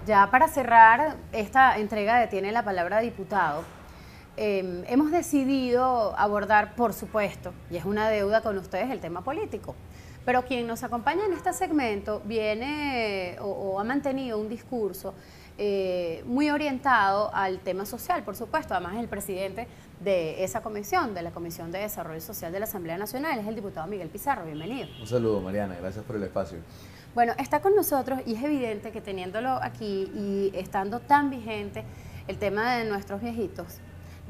ya para cerrar esta entrega de Tiene la Palabra Diputado, hemos decidido abordar, por supuesto, y es una deuda con ustedes, el tema político. Pero quien nos acompaña en este segmento viene o ha mantenido un discurso muy orientado al tema social, por supuesto. Además, el presidente de esa comisión, de la Comisión de Desarrollo Social de la Asamblea Nacional, es el diputado Miguel Pizarro. Bienvenido. Un saludo, Mariana, gracias por el espacio. Bueno, está con nosotros y es evidente que teniéndolo aquí y estando tan vigente el tema de nuestros viejitos,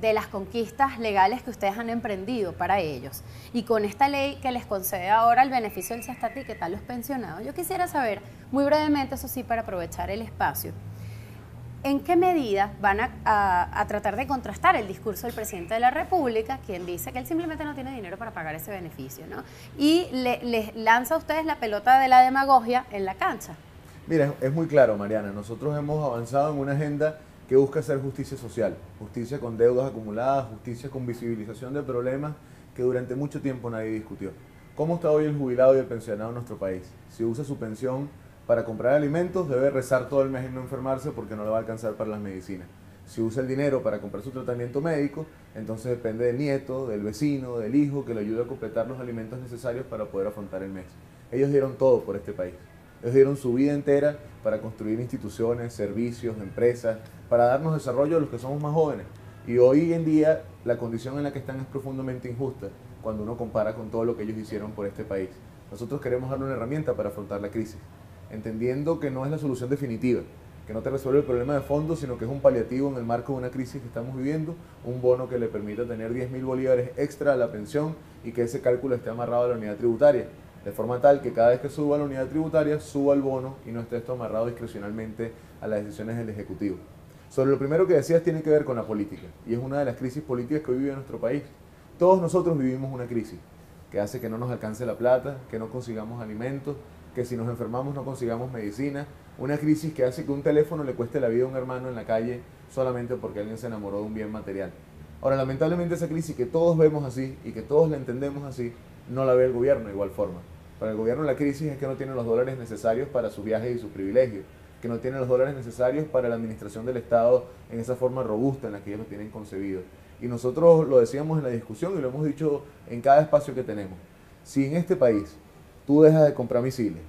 de las conquistas legales que ustedes han emprendido para ellos, y con esta ley que les concede ahora el beneficio del Sestati, ¿qué tal los pensionados? Yo quisiera saber, muy brevemente, eso sí, para aprovechar el espacio, ¿en qué medida van a tratar de contrastar el discurso del presidente de la República, quien dice que él simplemente no tiene dinero para pagar ese beneficio, ¿no? Y les lanza a ustedes la pelota de la demagogia en la cancha? Mira, es muy claro, Mariana, nosotros hemos avanzado en una agenda que busca hacer justicia social, justicia con deudas acumuladas, justicia con visibilización de problemas que durante mucho tiempo nadie discutió. ¿Cómo está hoy el jubilado y el pensionado en nuestro país? Si usa su pensión para comprar alimentos, debe rezar todo el mes y no enfermarse porque no le va a alcanzar para las medicinas. Si usa el dinero para comprar su tratamiento médico, entonces depende del nieto, del vecino, del hijo, que le ayude a completar los alimentos necesarios para poder afrontar el mes. Ellos dieron todo por este país. Ellos dieron su vida entera para construir instituciones, servicios, empresas, para darnos desarrollo a los que somos más jóvenes. Y hoy en día la condición en la que están es profundamente injusta cuando uno compara con todo lo que ellos hicieron por este país. Nosotros queremos darle una herramienta para afrontar la crisis, entendiendo que no es la solución definitiva, que no te resuelve el problema de fondo, sino que es un paliativo en el marco de una crisis que estamos viviendo, un bono que le permita tener 10.000 bolívares extra a la pensión y que ese cálculo esté amarrado a la unidad tributaria, de forma tal que cada vez que suba la unidad tributaria, suba el bono y no esté esto amarrado discrecionalmente a las decisiones del Ejecutivo. Sobre lo primero que decías tiene que ver con la política, y es una de las crisis políticas que hoy vive nuestro país. Todos nosotros vivimos una crisis que hace que no nos alcance la plata, que no consigamos alimentos, que si nos enfermamos no consigamos medicina, una crisis que hace que un teléfono le cueste la vida a un hermano en la calle solamente porque alguien se enamoró de un bien material. Ahora, lamentablemente esa crisis que todos vemos así y que todos la entendemos así, no la ve el gobierno de igual forma. Para el gobierno la crisis es que no tiene los dólares necesarios para sus viajes y sus privilegios, que no tiene los dólares necesarios para la administración del Estado en esa forma robusta en la que ellos lo tienen concebido. Y nosotros lo decíamos en la discusión y lo hemos dicho en cada espacio que tenemos. Si en este país tú dejas de comprar misiles,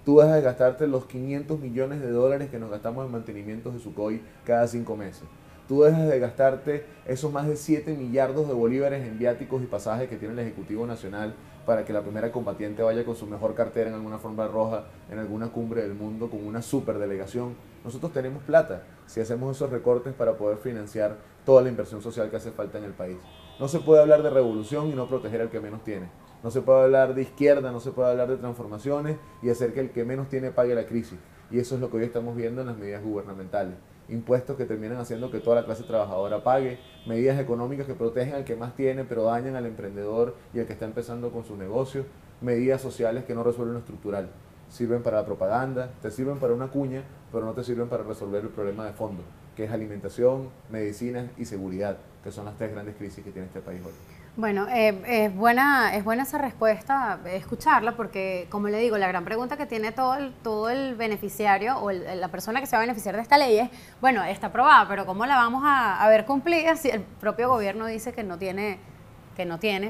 tú dejas de gastarte los 500 millones de dólares que nos gastamos en mantenimientos de Sukhoi cada 5 meses, tú dejas de gastarte esos más de 7 millardos de bolívares en viáticos y pasajes que tiene el Ejecutivo Nacional para que la primera combatiente vaya con su mejor cartera en alguna alfombra roja, en alguna cumbre del mundo, con una superdelegación. Nosotros tenemos plata si hacemos esos recortes para poder financiar toda la inversión social que hace falta en el país. No se puede hablar de revolución y no proteger al que menos tiene. No se puede hablar de izquierda, no se puede hablar de transformaciones y hacer que el que menos tiene pague la crisis. Y eso es lo que hoy estamos viendo en las medidas gubernamentales. Impuestos que terminan haciendo que toda la clase trabajadora pague, medidas económicas que protegen al que más tiene pero dañan al emprendedor y al que está empezando con su negocio, medidas sociales que no resuelven lo estructural. Sirven para la propaganda, te sirven para una cuña, pero no te sirven para resolver el problema de fondo, que es alimentación, medicinas y seguridad, que son las 3 grandes crisis que tiene este país hoy. Bueno, es buena esa respuesta, escucharla, porque como le digo, la gran pregunta que tiene todo el beneficiario o la persona que se va a beneficiar de esta ley es, bueno, está aprobada, pero ¿cómo la vamos a ver cumplida si el propio gobierno dice que no tiene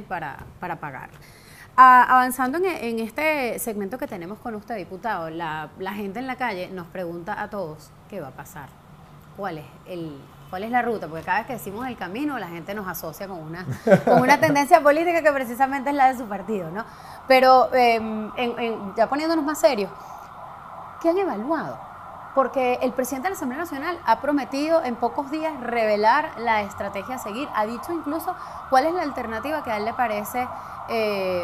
para pagar? Avanzando en este segmento que tenemos con usted, diputado, la gente en la calle nos pregunta a todos, ¿qué va a pasar? ¿Cuál es la ruta? Porque cada vez que decimos el camino, la gente nos asocia con una tendencia política que precisamente es la de su partido, ¿no? Pero ya poniéndonos más serios, ¿qué han evaluado? Porque el presidente de la Asamblea Nacional ha prometido en pocos días revelar la estrategia a seguir. Ha dicho incluso cuál es la alternativa que a él le parece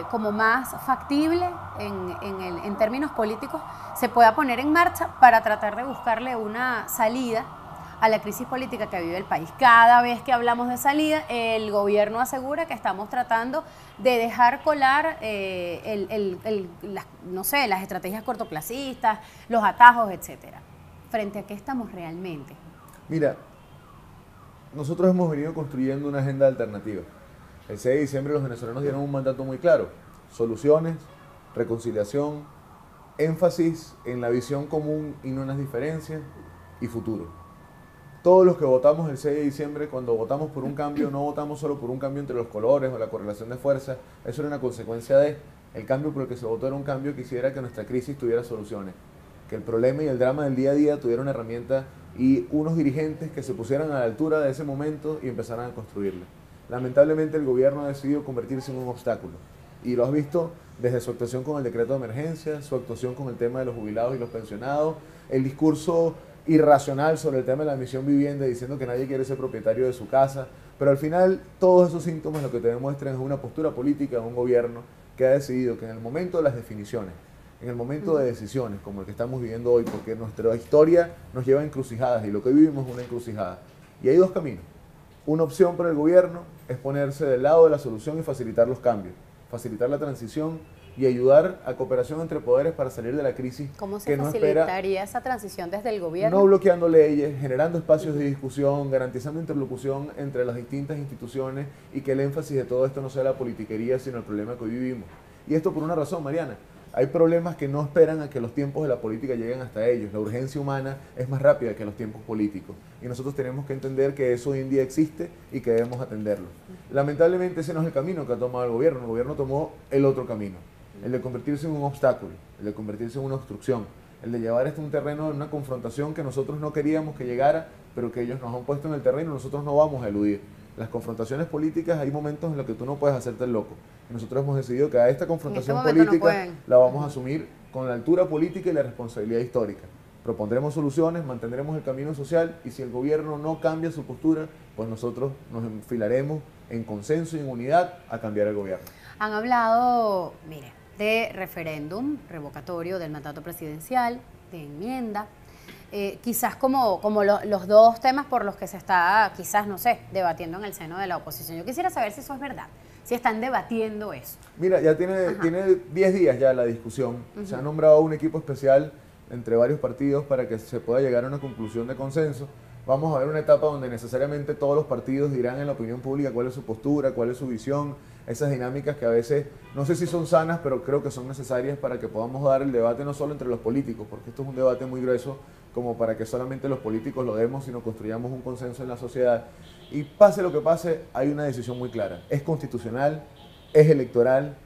como más factible en términos políticos se pueda poner en marcha para tratar de buscarle una salida a la crisis política que vive el país. Cada vez que hablamos de salida, el gobierno asegura que estamos tratando de dejar colar las estrategias cortoplacistas, los atajos, etcétera. ¿Frente a qué estamos realmente? Mira, nosotros hemos venido construyendo una agenda alternativa. El 6 de diciembre los venezolanos dieron un mandato muy claro: soluciones, reconciliación, énfasis en la visión común y no en las diferencias, y futuro. Todos los que votamos el 6 de diciembre, cuando votamos por un cambio, no votamos solo por un cambio entre los colores o la correlación de fuerzas, eso era una consecuencia de el cambio por el que se votó, era un cambio que hiciera que nuestra crisis tuviera soluciones, que el problema y el drama del día a día tuviera una herramienta y unos dirigentes que se pusieran a la altura de ese momento y empezaran a construirla. Lamentablemente el gobierno ha decidido convertirse en un obstáculo y lo has visto desde su actuación con el decreto de emergencia, su actuación con el tema de los jubilados y los pensionados, el discurso irracional sobre el tema de la misión vivienda diciendo que nadie quiere ser propietario de su casa, pero al final todos esos síntomas lo que te demuestran es una postura política de un gobierno que ha decidido que en el momento de las definiciones, en el momento de decisiones como el que estamos viviendo hoy, porque nuestra historia nos lleva a encrucijadas y lo que vivimos es una encrucijada, y hay dos caminos. Una opción para el gobierno es ponerse del lado de la solución y facilitar los cambios, facilitar la transición y ayudar a cooperación entre poderes para salir de la crisis. ¿Cómo se facilitaría esa transición desde el gobierno? No bloqueando leyes, generando espacios de discusión, garantizando interlocución entre las distintas instituciones y que el énfasis de todo esto no sea la politiquería, sino el problema que hoy vivimos. Y esto por una razón, Mariana. Hay problemas que no esperan a que los tiempos de la política lleguen hasta ellos. La urgencia humana es más rápida que los tiempos políticos. Y nosotros tenemos que entender que eso hoy en día existe y que debemos atenderlo. Lamentablemente ese no es el camino que ha tomado el gobierno. El gobierno tomó el otro camino. El de convertirse en un obstáculo, el de convertirse en una obstrucción, el de llevar esto a un terreno de una confrontación que nosotros no queríamos que llegara, pero que ellos nos han puesto en el terreno y nosotros no vamos a eludir. Las confrontaciones políticas hay momentos en los que tú no puedes hacerte el loco. Y nosotros hemos decidido que a esta confrontación política la vamos a asumir con la altura política y la responsabilidad histórica. Propondremos soluciones, mantendremos el camino social y si el gobierno no cambia su postura, pues nosotros nos enfilaremos en consenso y en unidad a cambiar el gobierno. Han hablado, mire, de referéndum revocatorio del mandato presidencial, de enmienda, quizás como los dos temas por los que se está, quizás, no sé, debatiendo en el seno de la oposición. Yo quisiera saber si eso es verdad, si están debatiendo eso. Mira, ya tiene 10 días ya la discusión, se ha nombrado un equipo especial entre varios partidos para que se pueda llegar a una conclusión de consenso. Vamos a ver una etapa donde necesariamente todos los partidos dirán en la opinión pública cuál es su postura, cuál es su visión, esas dinámicas que a veces, no sé si son sanas, pero creo que son necesarias para que podamos dar el debate no solo entre los políticos, porque esto es un debate muy grueso, como para que solamente los políticos lo demos, sino construyamos un consenso en la sociedad. Y pase lo que pase, hay una decisión muy clara. Es constitucional, es electoral,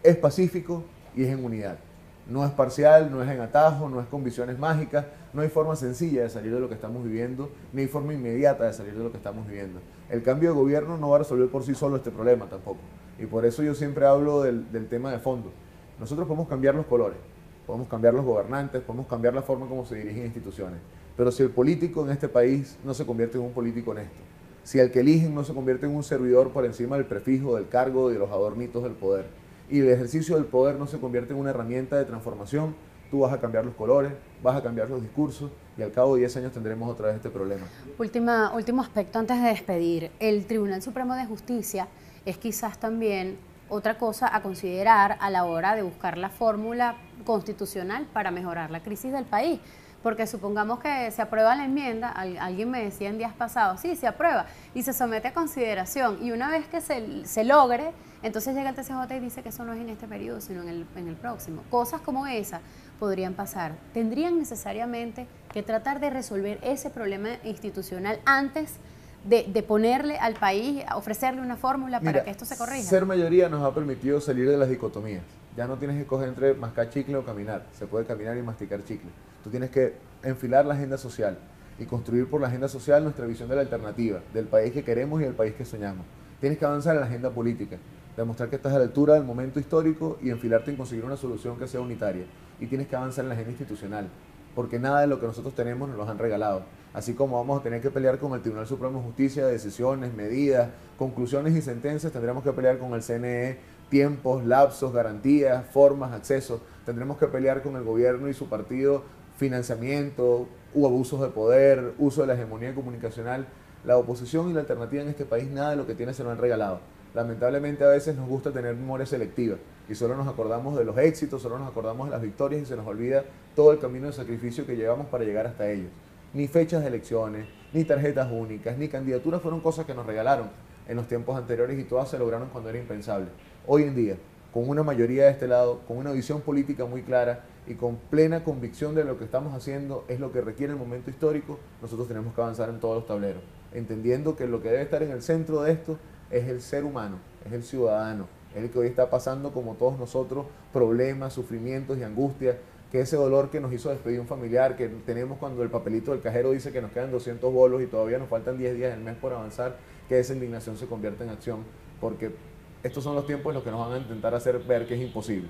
es pacífico y es en unidad. No es parcial, no es en atajo, no es con visiones mágicas, no hay forma sencilla de salir de lo que estamos viviendo, ni hay forma inmediata de salir de lo que estamos viviendo. El cambio de gobierno no va a resolver por sí solo este problema tampoco. Y por eso yo siempre hablo del tema de fondo. Nosotros podemos cambiar los colores, podemos cambiar los gobernantes, podemos cambiar la forma como se dirigen instituciones. Pero si el político en este país no se convierte en un político honesto, si el que eligen no se convierte en un servidor por encima del prefijo, del cargo y de los adornitos del poder, y el ejercicio del poder no se convierte en una herramienta de transformación, tú vas a cambiar los colores, vas a cambiar los discursos y al cabo de 10 años tendremos otra vez este problema. Último aspecto antes de despedir. El Tribunal Supremo de Justicia es quizás también otra cosa a considerar a la hora de buscar la fórmula constitucional para mejorar la crisis del país. Porque supongamos que se aprueba la enmienda, alguien me decía en días pasados, sí, se aprueba y se somete a consideración y una vez que se logre, entonces llega el TCJ y dice que eso no es en este periodo, sino en el próximo. Cosas como esa podrían pasar. Tendrían necesariamente que tratar de resolver ese problema institucional antes de ponerle al país, ofrecerle una fórmula para que esto se corrija. Ser mayoría nos ha permitido salir de las dicotomías. Ya no tienes que escoger entre mascar chicle o caminar. Se puede caminar y masticar chicle. Tú tienes que enfilar la agenda social y construir por la agenda social nuestra visión de la alternativa, del país que queremos y del país que soñamos. Tienes que avanzar en la agenda política, demostrar que estás a la altura del momento histórico y enfilarte en conseguir una solución que sea unitaria. Y tienes que avanzar en la agenda institucional, porque nada de lo que nosotros tenemos nos lo han regalado. Así como vamos a tener que pelear con el Tribunal Supremo de Justicia, decisiones, medidas, conclusiones y sentencias, tendremos que pelear con el CNE, tiempos, lapsos, garantías, formas, accesos. Tendremos que pelear con el gobierno y su partido, financiamiento, abusos de poder, uso de la hegemonía comunicacional. La oposición y la alternativa en este país, nada de lo que tiene se lo han regalado. Lamentablemente a veces nos gusta tener memoria selectiva y solo nos acordamos de los éxitos, solo nos acordamos de las victorias y se nos olvida todo el camino de sacrificio que llevamos para llegar hasta ellos. Ni fechas de elecciones, ni tarjetas únicas, ni candidaturas fueron cosas que nos regalaron en los tiempos anteriores y todas se lograron cuando era impensable. Hoy en día, con una mayoría de este lado, con una visión política muy clara y con plena convicción de lo que estamos haciendo es lo que requiere el momento histórico, nosotros tenemos que avanzar en todos los tableros, entendiendo que lo que debe estar en el centro de esto es el ser humano, es el ciudadano, es el que hoy está pasando como todos nosotros problemas, sufrimientos y angustias, que ese dolor que nos hizo despedir un familiar, que tenemos cuando el papelito del cajero dice que nos quedan 200 bolos y todavía nos faltan 10 días del mes por avanzar, que esa indignación se convierta en acción, porque estos son los tiempos en los que nos van a intentar hacer ver que es imposible,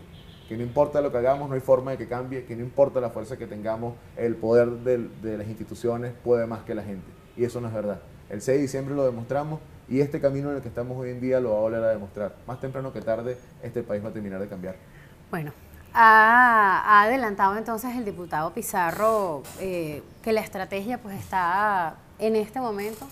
que no importa lo que hagamos, no hay forma de que cambie, que no importa la fuerza que tengamos, el poder de las instituciones puede más que la gente, y eso no es verdad. El 6 de diciembre lo demostramos y este camino en el que estamos hoy en día lo va a volver a demostrar. Más temprano que tarde, este país va a terminar de cambiar. Bueno, ha adelantado entonces el diputado Pizarro que la estrategia pues está en este momento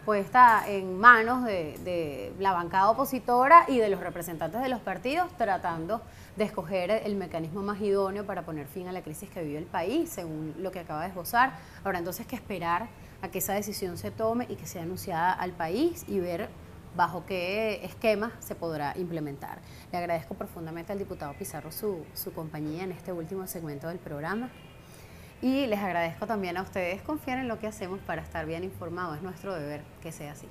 puesta en manos de la bancada opositora y de los representantes de los partidos tratando de escoger el mecanismo más idóneo para poner fin a la crisis que vive el país, según lo que acaba de esbozar. Habrá entonces que esperar a que esa decisión se tome y que sea anunciada al país y ver bajo qué esquema se podrá implementar. Le agradezco profundamente al diputado Pizarro su compañía en este último segmento del programa y les agradezco también a ustedes confiar en lo que hacemos para estar bien informados. Es nuestro deber que sea así.